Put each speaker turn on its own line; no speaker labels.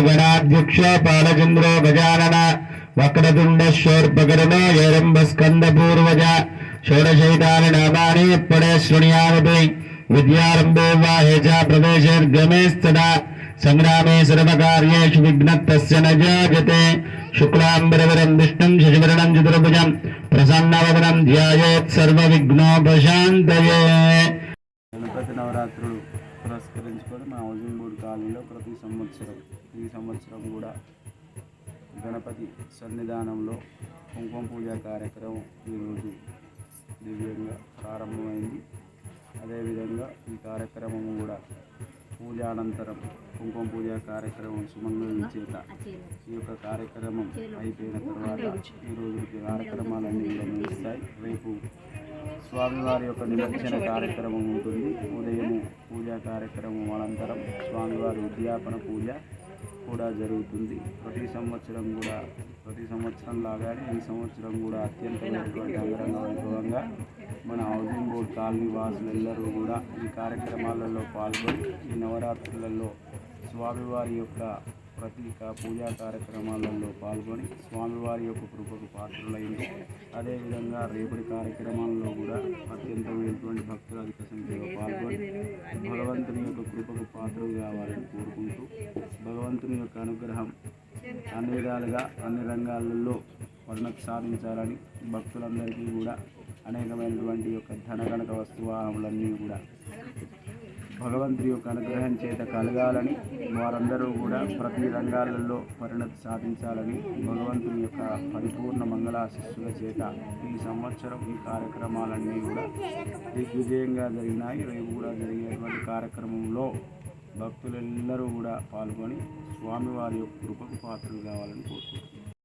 गणाध्यक्ष पालचंद्रो गजानन वक्रतुंडशोर्पकर्णो येरम्बस्कंदपूर्वज षोडशैतानि नामानि पणे शृणुयामपि विद्यारम्भो वा हेजा प्रवेशर्गमेस्तदा संग्रामे सर्वकार्येषु विघ्नस्तस्य न जायते शुक्लाम्बरधरं विष्णुं शशिवर्णं चतुर्भुजं प्रसन्नवदनं ध्यायेत् सर्वविघ्नोपशान्तये।
గణపతి నవరాత్రులు పురస్కరించుకొని మా హౌసింగ్ బోర్డు కాలనీలో ప్రతి సంవత్సరం కూడా గణపతి సన్నిధానంలో కుంకుమ పూజ కార్యక్రమం ఈరోజు దివ్యంగా ప్రారంభమైంది. అదేవిధంగా ఈ కార్యక్రమం కూడా పూజ అనంతరం కుంకుమ పూజ కార్యక్రమం సుమంగళి చేత ఈ యొక్క కార్యక్రమం అయిపోయిన తర్వాత ఈరోజు కార్యక్రమాలన్నీ కూడా ముగిస్తాయి. రేపు స్వామివారి యొక్క నిమజ్జన కార్యక్రమం ఉంటుంది. ఉదయం పూజా కార్యక్రమం అనంతరం స్వామివారి ఉద్యాపన పూజ కూడా జరుగుతుంది. ప్రతి సంవత్సరం లాగానే ఈ సంవత్సరం కూడా అత్యంతమైనటువంటి అంగరంగ వైభవంగా మన హౌసింగ్ బోర్డు కాలనీ వాసులందరూ కూడా ఈ కార్యక్రమాలలో పాల్గొని ఈ నవరాత్రులలో స్వామివారి యొక్క ప్రతీక పూజా కార్యక్రమాలలో పాల్గొని స్వామివారి యొక్క కృపకు పాత్రులైంది. అదేవిధంగా రేపటి కార్యక్రమాల్లో కూడా అత్యంతమైనటువంటి భక్తులు అధిక సంఖ్యలో పాల్గొని భగవంతుని యొక్క కృపకు పాత్రలు కావాలని కోరుకుంటూ భగవంతుని యొక్క అనుగ్రహం అన్ని విధాలుగా అన్ని రంగాలలో ఉన్నతి సాధించాలని భక్తులందరికీ కూడా అనేకమైనటువంటి యొక్క ధనగణక వస్తువాహములన్నీ కూడా భగవంతుడి యొక్క అనుగ్రహం చేత కలగాలని వారందరూ కూడా ప్రతి రంగాలలో పరిణతి సాధించాలని భగవంతుని యొక్క పరిపూర్ణ మంగళాశిస్సుల చేత ఈ సంవత్సరం ఈ కార్యక్రమాలన్నీ కూడా దిగ్విజయంగా జరిగినాయి. రేపు కూడా జరిగేటువంటి కార్యక్రమంలో భక్తులందరూ కూడా పాల్గొని స్వామివారి యొక్క కృపకు పాత్రలు కావాలని కోరుకుంటున్నారు.